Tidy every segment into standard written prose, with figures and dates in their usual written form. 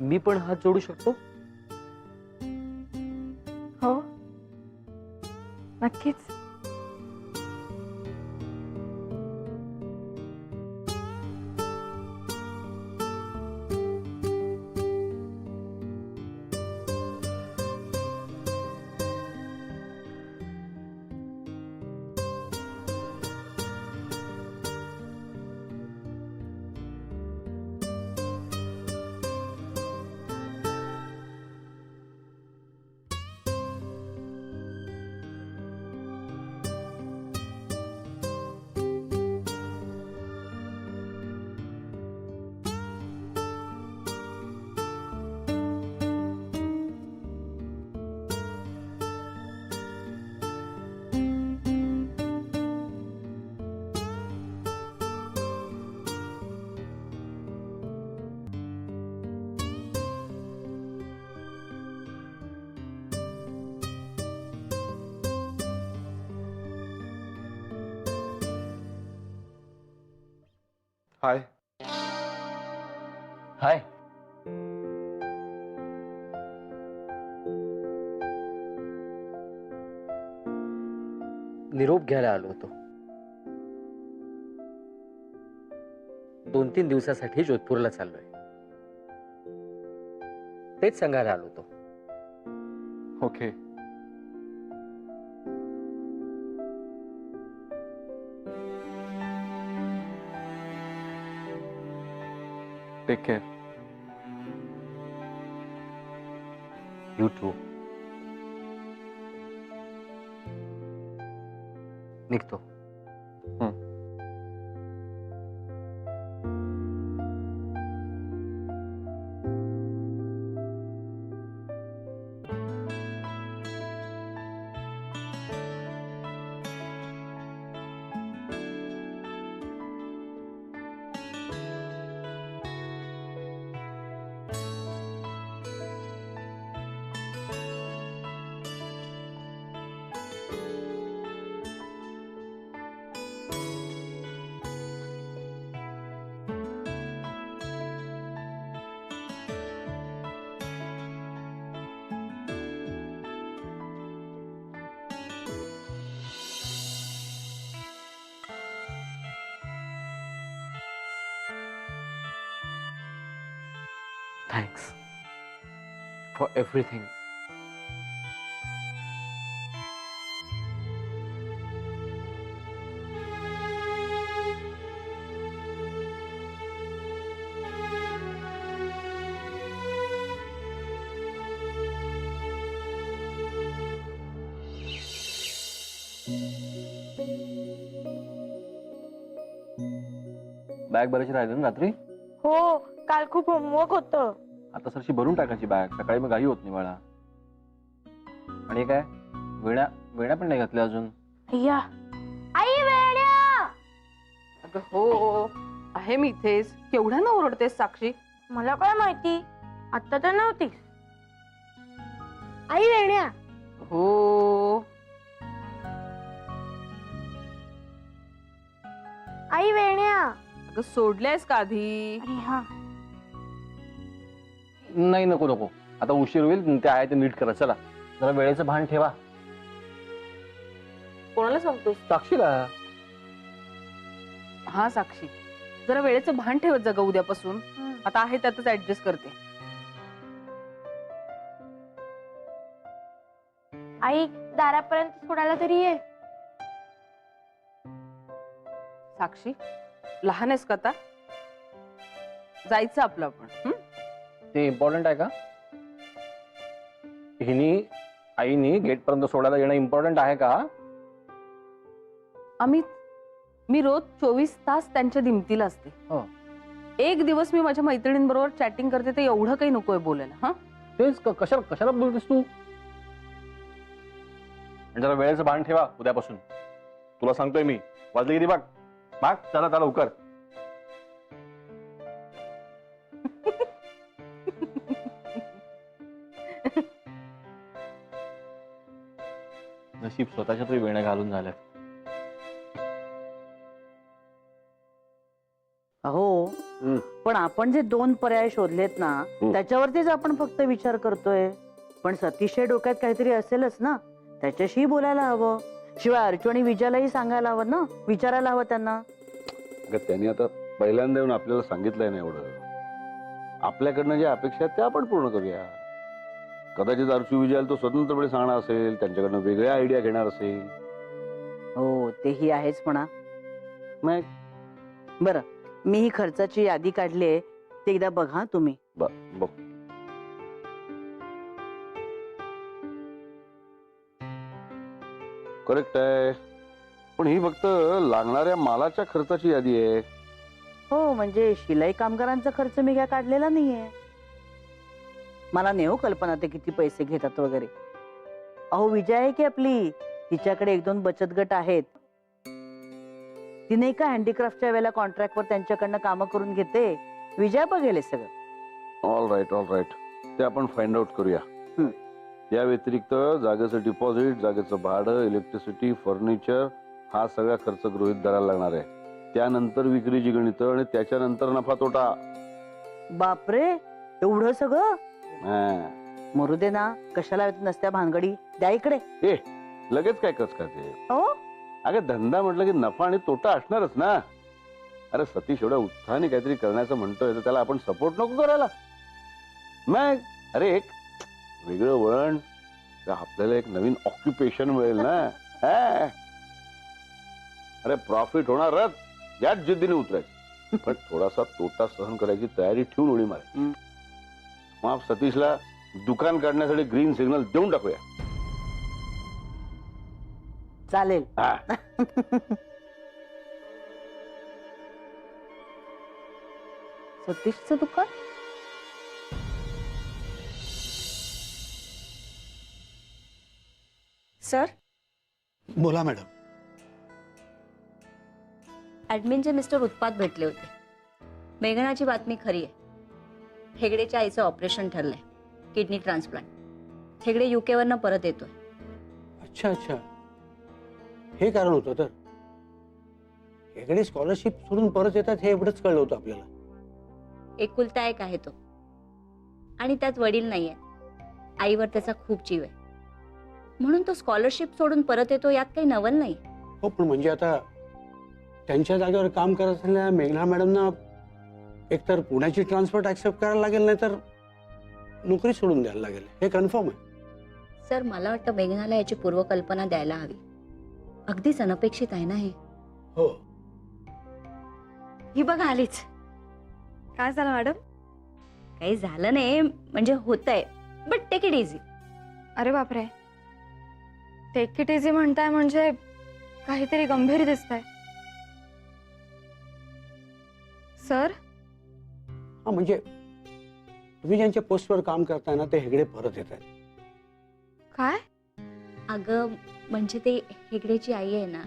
मी पण हात जोडू शकतो? हो, नक्कीच. हाय. हाय. निरोप घ्यायला आलो होतो. 2-3 दिवसासाठी जोधपूरला चाललोय. तेच सांगायला आलो होतो. Okay. Take care. You too. निघतो. Thanks for everything. बॅग बरेच राहिले ना रात्री. हो, काल खूप होमवर्क होतं. आता सरशी भरून टाकायची बॅग. सकाळी मग घाई होत नाही मला. आणि हे काय, वेण्या वेण्या पण नाही घातल्या अजून. अय्या, आई वेड्या. अगं हो, आहे मी इथेच. केवढ्या ना ओरडतेस साक्षी. मला काय माहिती, आता तर नव्हती. आई वेड्या. हो, आई वेड्या. अगं सोडल्यास का आधी? अरे हा, नाही, नको नको. आता उशीर होईल. ते आहे ते नीट करा. चला, जरा वेळेचं भान ठेवा. कोणाला सांगतोस? साक्षीला. हा साक्षी, जरा वेळेचं भान ठेवत जा गं उद्यापासून. आता आहे त्यातच ऍडजस्ट करते. आई दारापर्यंत सोडायला तरी ये. साक्षी, लहान आहेस का आता? जायचं आपलं आपण. ते इम्पॉर्टंट आहे का? हिनी आईनी गेट पर्यंत सोडायला येणं इम्पॉर्टंट आहे का? अमित, मी रोज 24 तास त्यांच्या दिमतीला असते. हो. एक दिवस मी माझ्या मैत्रिणींबरोबर चॅटिंग करते, तर एवढं काही नकोय बोलायला. हा, तेच कशाला कशाला बोलतेस तू? जरा वेळेचं भान ठेवा उद्यापासून. तुला सांगतोय मी. वाजले किती बघ. माग, चला चला लवकर. नशीब स्वतःच्या तरी वेण्या घालून झाल्यात. अहो, पण आपण जे 2 पर्याय शोधलेत ना त्याच्यावरतीच आपण फक्त विचार करतोय. पण सतीशच्या डोक्यात काहीतरी असेलच ना, त्याच्याशी बोलायला हवं. शिवाय अर्चू आणि विजयालाही सांगायला हवं ना, विचारायला हवं त्यांना. अगं त्यांनी आता पहिल्यांदा येऊन आपल्याला सांगितलंय ना एवढं. आपल्याकडनं ज्या अपेक्षा आहेत त्या आपण पूर्ण करूया. कदाचित अर्चू विजयाला तो स्वतंत्रपणे सांगणार असेल, त्यांच्याकडनं वेगळ्या आयडिया घेणार असेल. हो तेही आहेच म्हणा. मग बरं, मी ही खर्चाची यादी काढली आहे, ते एकदा बघा तुम्ही. बघ करेक्ट आहे, पण ही फक्त लागणाऱ्या मालाच्या खर्चाची यादी आहे. हो म्हणजे शिलाई कामगारांचा खर्च मी काय काढलेला नाहीये. मला नाही हो कल्पना ते किती पैसे घेतात वगैरे. अहो विजय आहे की आपली, तिच्याकडे 1-2 बचत गट आहेत. ती नाही का हँडीक्राफ्टच्या वेळेला कॉन्ट्रॅक्टवर त्यांच्याकडनं कामं करून घेते. विजय बघेल हे सगळं. ऑल राईट, ते आपण फाइंड आउट करूया. या व्यतिरिक्त जागेचं डिपॉझिट, जागेचं भाडं, इलेक्ट्रिसिटी, फर्निचर हा सगळा खर्च गृहीत धरायला लागणार आहे. त्यानंतर विक्रीची गणितं आणि त्याच्यानंतर नफा तोटा. बापरे, एवढं सगळं? हा. मरू दे ना, कशाला नसत्या भानगडी. द्या इकडे. लगेच काय कच करते? हो अगं धंदा म्हटलं की नफा आणि तोटा असणारच ना. अरे सतीश एवढ्या उत्साहाने काहीतरी करण्याचं म्हणतोय तर त्याला आपण सपोर्ट नको करायला? मग अरे एक वेगळं वळण, आपल्याला एक नवीन ऑक्युपेशन मिळेल ना. हा. अरे प्रॉफिट होणारच, याच जिद्दीने उतरायचं, पण थोडासा तोटा सहन करायची तयारी ठेवून उडी मारायची. मग सतीशला दुकान काढण्यासाठी ग्रीन सिग्नल देऊन टाकूया. चालेल. सतीशचं दुकान? सर, बोला मॅडम. ऍडमिनचे मिस्टर उत्पात भेटले होते. मेघनाची बातमी खरी आहे. हेगडेच्या आईचं ऑपरेशन ठरलंय, किडनी ट्रान्सप्लांट. हेगडे UK वरनं परत येतोय. अच्छा, हे कारण होतं तर. हेकडे स्कॉलरशिप सोडून परत येतात हे एवढंच कळलं होतं आपल्याला. एकुलता एक आहे तो, आणि त्यात वडील नाहीये. आईवर त्याचा खूप जीव आहे, म्हणून तो स्कॉलरशिप सोडून परत येतो, यात काही नवल नाही. हो पण म्हणजे आता त्यांच्या जागेवर काम करत असलेल्या मेघना मॅडमना एकतर पुण्याची ट्रान्सफर ऍक्सेप्ट करायला लागेल, नाही तर नोकरी सोडून द्यायला लागेल. हे कन्फर्म आहे. सर, मला वाटतं मेघनाला याची पूर्वकल्पना द्यायला हवी. अगदीच अनपेक्षित आहे ना हे. हो. ही बघा आलीच. काय झालं मॅडम? काही झालं नाही, म्हणजे होतंय, बट टेक इट इझी. अरे बापरे, टेक इट इझी म्हणताय म्हणजे काहीतरी गंभीर दिसतंय. सर, हा म्हणजे तुम्ही ज्यांच्या पोस्टवर काम करताय ना ते हेगडे परत येत आहेत. काय? अगं म्हणजे ते हेगडेची आई आहे ना.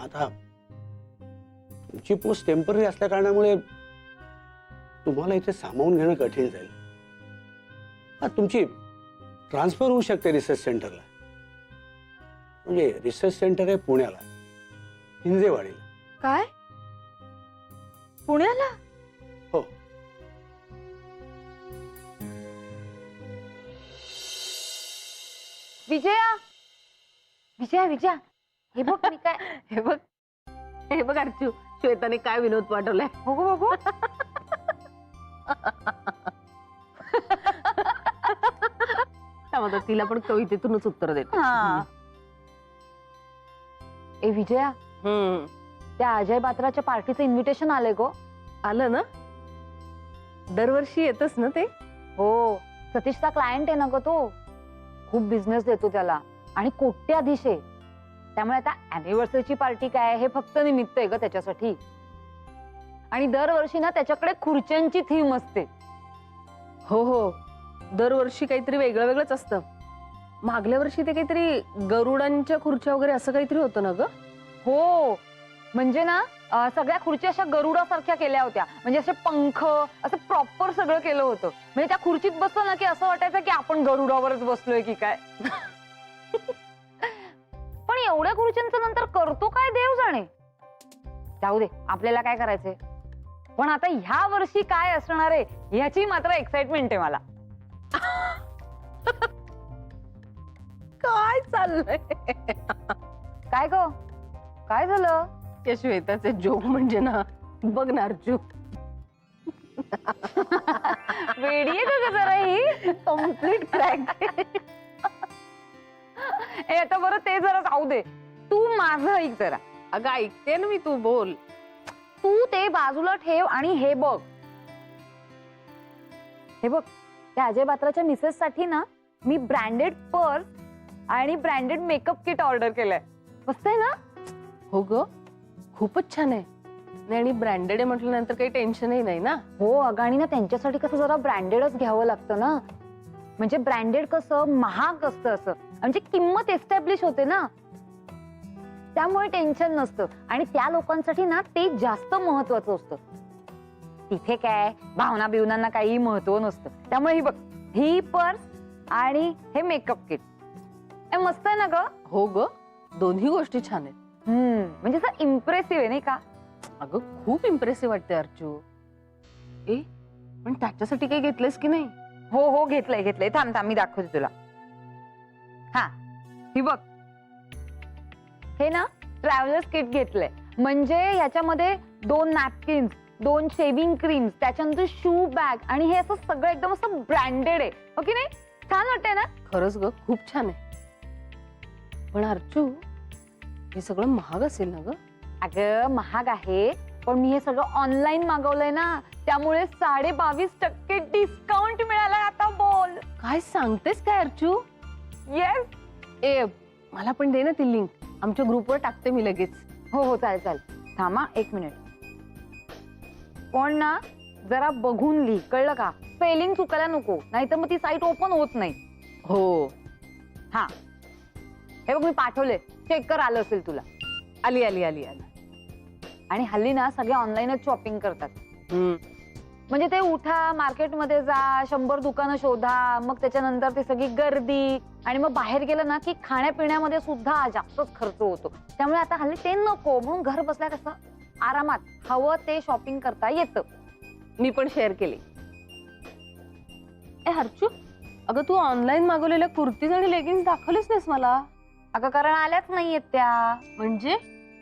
आता तुमची पोस्ट टेम्पररी असल्या कारणामुळे तुम्हाला इथे सामावून घेणं कठीण जाईल. तुमची ट्रान्सफर होऊ शकते रिसर्च सेंटरला. म्हणजे रिसर्च सेंटर आहे पुण्याला, हिंजेवाडीला. काय? पुण्याला? हो. विजया, विजया, विजया, हे बघ मी काय. हे बघ अर्चू, श्वेताने काय विनोद पाठवलाय. बघू. त्यामध्ये तिला पण कवितेतूनच उत्तर देत. ए विजया, त्या अजय बात्राच्या पार्टीचं इन्व्हिटेशन आलंय गो. आलं ना? दरवर्षी येतच ना ते. हो, सतीशचा क्लायंट आहे ना ग तो. खूप बिझनेस देतो त्याला आणि कोट्याधीश आहे. त्यामुळे आता अॅनिव्हर्सरीची पार्टी काय हे फक्त निमित्त आहे ग त्याच्यासाठी. आणि दरवर्षी ना त्याच्याकडे खुर्च्यांची थीम असते. हो, दरवर्षी काहीतरी वेगळं वेगळंच असतं. मागल्या वर्षी ते काहीतरी गरुडांच्या खुर्च्या वगैरे असं काहीतरी होतं ना ग? हो, म्हणजे ना सगळ्या खुर्ची अशा गरुडासारख्या केल्या होत्या, म्हणजे असे पंख असं प्रॉपर सगळं केलं होतं. म्हणजे त्या खुर्चीत बसलो ना की असं वाटायचं की आपण गरुडावरच बसलोय की काय. पण एवढ्या खुर्च्यांचं नंतर करतो काय देव जाणे. जाऊ दे, आपल्याला काय करायचंय. पण आता ह्या वर्षी काय असणार आहे याची मात्र एक्साइटमेंट आहे मला. काय चाललंय काय ग, काय झालं. त्या श्वेताचे जोक म्हणजे ना, बघ ना अर्जू, वेडी आहे का ग जरा ही. Complete crack. ए आता बरं ते जरा जाऊ दे, तू माझं ऐक जरा. अगं ऐकते ना मी, तू बोल. तू ते बाजूला ठेव आणि हे बघ. हे बघ, त्या अजय बात्राच्या मिसेस साठी ना मी ब्रँडेड पर्स आणि ब्रँडेड मेकअप किट ऑर्डर केलंय. मस्त आहे ना. हो ग, खूपच छान आहे. नाही, आणि ब्रँडेड आहे म्हटल्यानंतर काही टेन्शनही नाही ना. हो अगं, आणि ना त्यांच्यासाठी कसं जरा ब्रँडेडच घ्यावं लागतं ना. म्हणजे ब्रँडेड कसं महाग असतं, असं म्हणजे किंमत एस्टॅब्लिश होते ना, त्यामुळे टेन्शन नसतं. आणि त्या लोकांसाठी ना ते जास्त महत्वाचं असतं. तिथे काय भावना बिवनांना काही महत्व नसतं. त्यामुळे ही बघ, ही पर्स आणि हे मेकअप किट मस्त आहे ना ग. हो ग, दोन्ही गोष्टी छान आहेत. म्हणजे असं इम्प्रेसिव्ह आहे नाही का. अगं खूप इम्प्रेसिव्ह वाटते अर्जू. ए पण त्याच्यासाठी काही घेतलंस की नाही. हो हो घेतलंय घेतलंय, थांब थांब मी दाखवते तुला. हा ही बघ, हे ना ट्रॅव्हलर्स किट घेतलंय. म्हणजे ह्याच्यामध्ये 2 नॅपकिन्स, 2 शेविंग क्रीम्स, त्याच्यानंतर शू बॅग आणि हे असं सगळं एकदम असं ब्रँडेड आहे. हो की नाही, छान वाटतंय ना. खरंच ग, खूप छान आहे. पण अर्जू, हे सगळं महाग असेल ना ग. अगं महाग आहे, पण मी हे सगळं ऑनलाईन मागवलंय ना, त्यामुळे 22.5% डिस्काउंट मिळाला. आता बोल. काय सांगतेस काय अर्जू. येस. ए मला पण दे ना ती लिंक, आमच्या ग्रुपवर टाकते मी लगेच. हो हो चालेल चालेल, थांबा 1 मिनिट. पण ना जरा बघून लिही, कळलं का. स्पेलिंग चुकायला नको, नाहीतर मग ती साईट ओपन होत नाही. हो, हा हे बघ मी पाठवले, चेक कर, आलं असेल तुला. आली आली आली आली. आणि हल्ली ना सगळे ऑनलाईनच शॉपिंग करतात. हम्म. म्हणजे ते उठा, मार्केटमध्ये जा, 100 दुकानं शोधा, मग त्याच्यानंतर ती सगळी गर्दी, आणि मग बाहेर गेलं ना की खाण्यापिण्यामध्ये सुद्धा जास्तच खर्च होतो. त्यामुळे आता हल्ली ते नको, म्हणून घर बसल्या कसं आरामात हवं ते शॉपिंग करता येतं. मी पण शेअर केली. ए हर्षू, अगं तू ऑनलाईन मागवलेल्या कुर्तीज आणि लेगिन्स दाखवलीच नाहीस मला. अगं कारण आल्याच नाहीयेत त्या. म्हणजे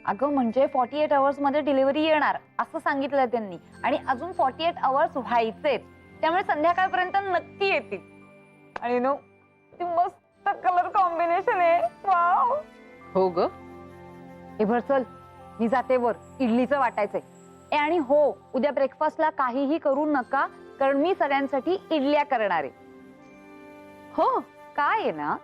अगं म्हणजे 48 आवर्स मध्ये डिलिव्हरी येणार असं सांगितलं त्यांनी, आणि अजून 48 आवर्स व्हायचेत. त्यामुळे संध्याकाळपर्यंत नक्की येतील. आणि नो ती मस्त कलर कॉम्बिनेशन आहे. वाव. हो ग. हे भर चल, मी जाते वर, इडलीचं वाटायचंय. ए आणि हो, उद्या ब्रेकफास्टला काहीही करू नका, कारण मी सगळ्यांसाठी इडल्या करणार आहे. हो काय आहे ना,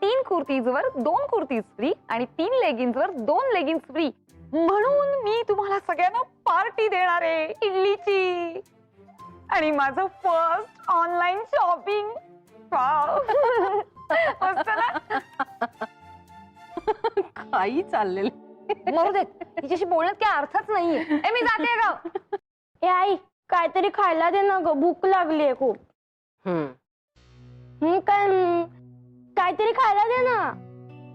3 कुर्तीजवर 2 कुर्तीज फ्री आणि 3 लेगिन्सवर 2 लेगिन्स फ्री, म्हणून मी तुम्हाला सगळ्यांना पार्टी देणार आहे इडलीची. आणि माझं फर्स्ट ऑनलाईन शॉपिंग. मस्त ना. काही चाललेलं. मरू दे, तिच्याशी बोलण्यात काय अर्थच नाहीये. ए मी जाते ग. ए आई, काहीतरी खायला दे ना ग, भूक लागलीये खूप. काहीतरी खायला दे ना.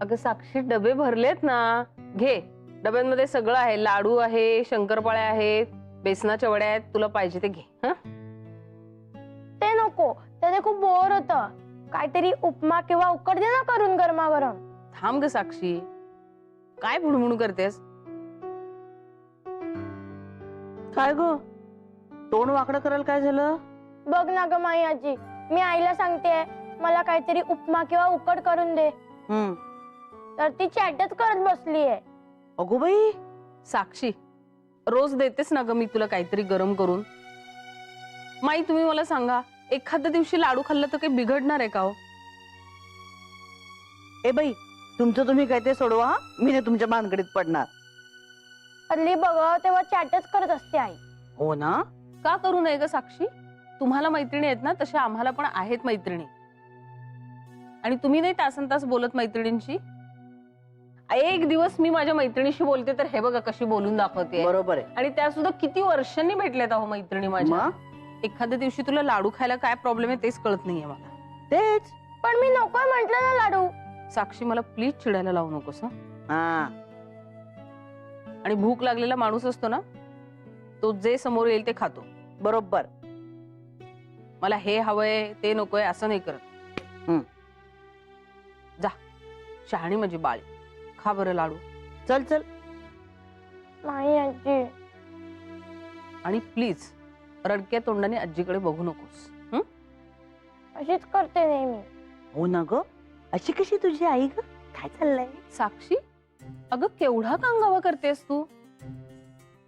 अगं साक्षी, डबे भरलेत ना, घे. डब्यांमध्ये सगळं आहे, लाडू आहे, शंकरपाळ्या आहेत, बेसनाच्या वड्या आहेत, तुला पाहिजे ते घे. ते नको, त्याने खूप बोर होत. काहीतरी उपमा किंवा उकड दे ना करून गरमागरम. थांब ग साक्षी, काय भुणभुण करतेस. काय ग, तोंड वाकडं करायला काय झालं. बघ ना ग माई आजी, मी आईला सांगते मला काहीतरी उपमा किंवा उकड करून दे, तर ती चॅटच करत बसलीये. अगो बाई. साक्षी, रोज देतेस ना ग मी तुला काहीतरी गरम करून. माई तुम्ही मला सांगा, एखाद्या दिवशी लाडू खाल्लं तर काही बिघडणार आहे का हो. ए बाई, तुमचं तुम्ही काय ते सोडवा, मी नाही तुमच्या भानगडीत पडणार. हल्ली बघ तेव्हा चॅटच करत असते आई. हो ना. का करू नये ग साक्षी, तुम्हाला मैत्रिणी आहेत ना, तशा आम्हाला पण आहेत मैत्रिणी. आणि तुम्ही नाही तासन तास बोलत मैत्रिणींशी. एक दिवस मी माझ्या मैत्रिणीशी बोलते तर हे बघा कशी बोलून दाखवते. बरोबर आहे. आणि त्या सुद्धा किती वर्षांनी भेटल्यात अहो मैत्रिणी माझ्या. मग एखाद्या दिवशी तुला लाडू खायला काय प्रॉब्लेम आहे तेच कळत नाहीये मला. तेच. पण मी नकोय म्हंटल ना लाडू. साक्षी मला प्लीज चिडायला लावू नकोस हं. हा आणि भूक लागलेला माणूस असतो ना तो जे समोर येईल ते खातो. बरोबर. मला हे हवंय ते नकोय असं नाही करत. जा शहाणी माझी बाळ खा बरं लाडू. चल चल. नाही आजी. आणि प्लीज रडक्या तोंडाने आजीकडे बघू नकोस. अशीच करते नेहमी. हो ना ग, अशी कशी तुझी आई ग? काय चाललंय? साक्षी अगं केवढा कांगावा करतेस तू.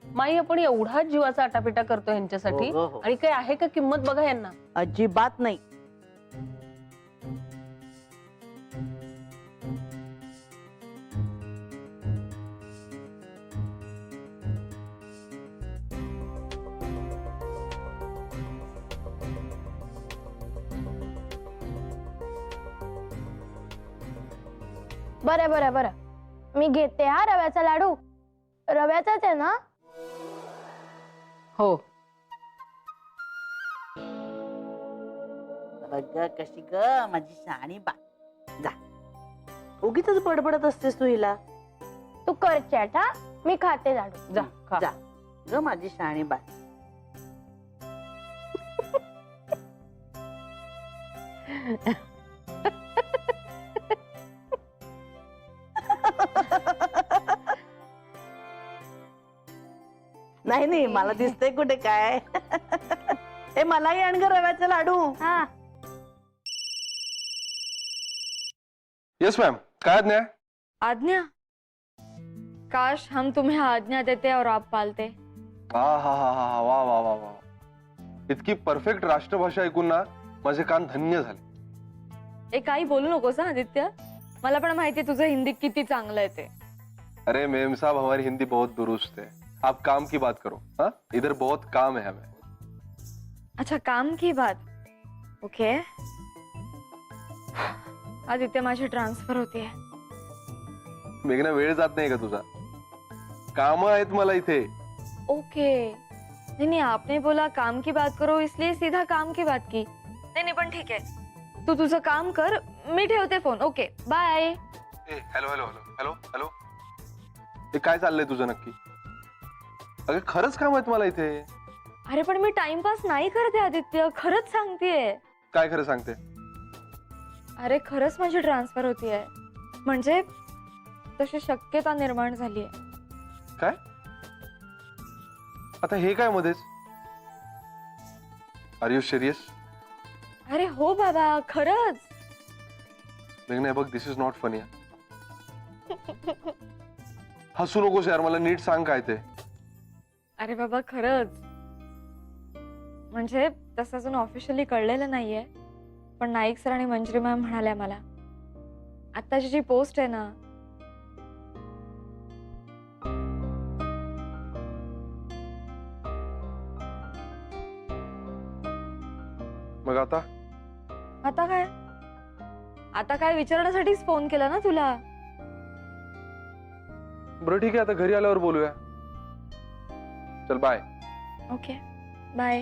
माई आपण एवढा जीवाचा आटापिटा करतो यांच्यासाठी हो, हो. आणि काय आहे का किंमत बघा यांना. अजिबात नाही. बरं बरं बरं, मी घेते हा रव्याचा लाडू. रव्याचाच आहे ना? हो. बघ कशी ग माझी शहाणी बा. जा, उगीच बडबडत असतेस तू हिला. तू कर चॅट हा, मी खाते लाडू. जा खा. जा ग माझी शहाणी बा. नाही नाही, मला दिसतंय कुठे काय. हे मलाही आण ग रव्याचा लाडू. हा. यस मैम, काय आज्ञा है? आज्ञा? काश हम तुम्हें आज्ञा देते और आप पालते. हा हा हा हा, वा वा वा वा. इतकी परफेक्ट राष्ट्रभाषा ऐकून ना माझे कान धन्य झाले. ए काही बोलू नकोस हा आदित्य. मला पण माहिती तुझं हिंदी किती चांगलं आहे ते. अरे मेम साहब, हमारी हिंदी बहुत दुरुस्त है. आप काम की बात करो. हाँ, इधर बहुत काम है हमें. अच्छा काम की बात. ओके. आदित्य माझी ट्रान्सफर होतीये. मेघना, वेळ जात नाही का तुझा? काम आहेत मला इथे. ओके. नहीं नहीं, आपने बोला काम की बात करो इसलिए सीधा काम की बात की. नहीं नहीं पण ठीक आहे, तू तुझं काम कर, मी ठेवते phone. Okay bye. Hello hello hello hello hello. हे काय चाललंय तुझं नक्की? अगं खरंच काम आहेत मला इथे. अरे पण मी टाइमपास नाही करते आदित्य, खरंच सांगतेय. काय खरं सांगते? अरे खरंच माझी ट्रान्सफर होतीये. म्हणजे तशी शक्यता निर्माण झालीये. काय? आता हे काय मध्येच? Are you serious? अरे हो बाबा, खरंच. मेघना, बघ, दिस इज नॉट फनी. हसू नकोस यार, मला नीट सांग काय ते. अरे बाबा खरंच. म्हणजे तसं अजून ऑफिशियली कळलेलं नाहीये, पण नाईक सर आणि मंजरी मॅम म्हणाल्या मला आत्ताची जी पोस्ट आहे ना. मग आता? आता काय विचारण्यासाठीच फोन केला ना तुला. बरं ठीक आहे, आता घरी आल्यावर बोलूया. चल बाय. Okay bye.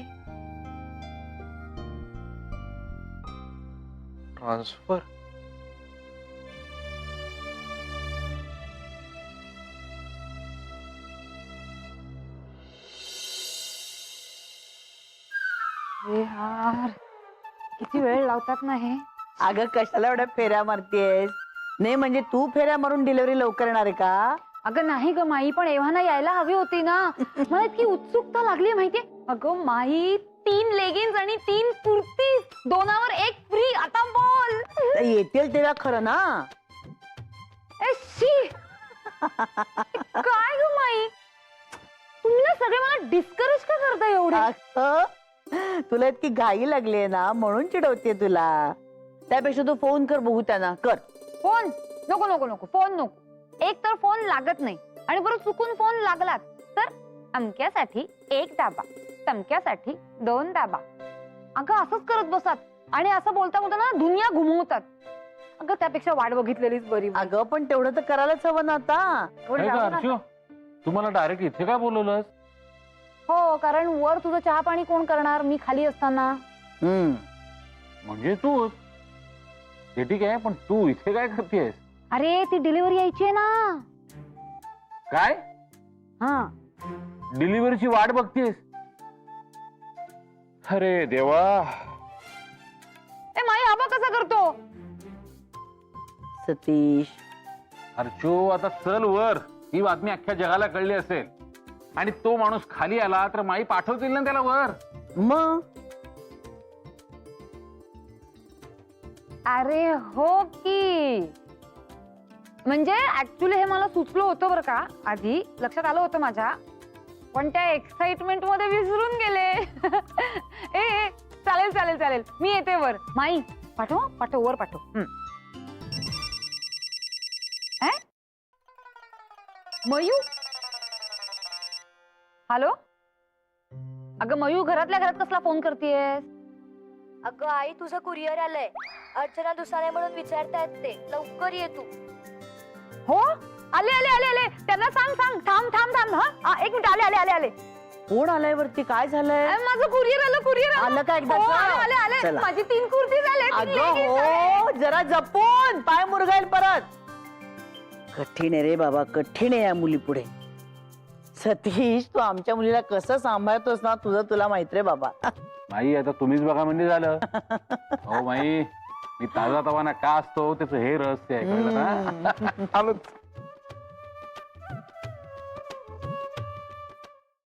ट्रान्सफर? यार किती वेळ लावतात ना हे. अगं कशाला एवढ्या फेऱ्या मारतेस? नाही म्हणजे तू फेऱ्या मारून डिलिव्हरी लवकर येणार आहे का? अगं नाही ग माई, पण एव्हाना यायला हवी होती ना. मला इतकी उत्सुकता लागली माहितीये. अगं माई, 3 लेगिन्स आणि 3 कुर्ती, 2वर 1 फ्री. आता बोल. येतील तेव्हा खरं ना. ए शी. काय ग माई, तुम्ही ना सगळे मला डिस्करेज का करता एवढे? अगं, तुला इतकी घाई लागली ना म्हणून चिडवते तुला. त्यापेक्षा तू फोन कर बघू त्यांना. कर फोन. नको नको नको, फोन नको. एक तर फोन लागत नाही आणि परत चुकून फोन लागलात तर अमक्यासाठी 1 दाबा, तमक्यासाठी 2 दाबा. अगं असंच करत बसतात आणि असं बोलता बोलता ना दुनिया घुमवतात. अगं त्यापेक्षा वाट बघितलेलीच बरी. अगं पण तेवढं तर करायलाच हवं ना आता. थोडी राहू ना आता. तुम्हाला डायरेक्ट इथे काय बोलवलं? हो, कारण वर तुझं चहा पाणी कोण करणार मी खाली असताना. म्हणजे तू ते ठीक आहे, पण तू इथे काय करतेस? अरे ती डिलिव्हरी यायची आहे ना. काय हा डिलिव्हरीची वाट बघतेस? अरे देवा. ए माई आबा कसा करतो? सतीश अर्चो आता चल वर. ही बातमी अख्ख्या जगाला कळली असेल आणि तो माणूस खाली आला तर माई पाठवतील ना त्याला वर. मग अरे हो की, म्हणजे ऍक्च्युली हे मला सुचलं होतं बरं का, आधी लक्षात आलं होतं माझ्या, पण त्या एक्साइटमेंट मध्ये विसरून गेले. ए चालेल चालेल चालेल, मी येते वर. माई पाठव पाठव वर पाठव. Mu, hello. अगं मयू, घरातल्या घरात कसला फोन करतेयस? अगं आई, तुझं कुरिअर आलंय. अर्चना दुसाने म्हणून विचारतायत ते. लवकर ये तू. हो आले आले आले आले. त्यांना सांग सांग. थांब थांब थांब. हा एक मिनिट. आले आले आले आले. कोण आलाय वरती? काय झालंय? माझं कुरिअर आलं. कुरिअर आलं का एकदा? आले आले. चला. माझी 3 कुर्ती झाले. अगं हो, जरा जपून, पाय मुरगाईल परत. कठीण आहे रे बाबा, कठीण आहे या मुली पुढे. सतीश, तू आमच्या मुलीला कसं सांभाळतोस ना, तुझं तुला माहित रे बाबा. माई आता तुम्हीच बघा म्हणजे झालं. हो माई, मी ताजा तवाना का असतो त्याचं हे रहस्य आहे, कळलं ना? आलोच.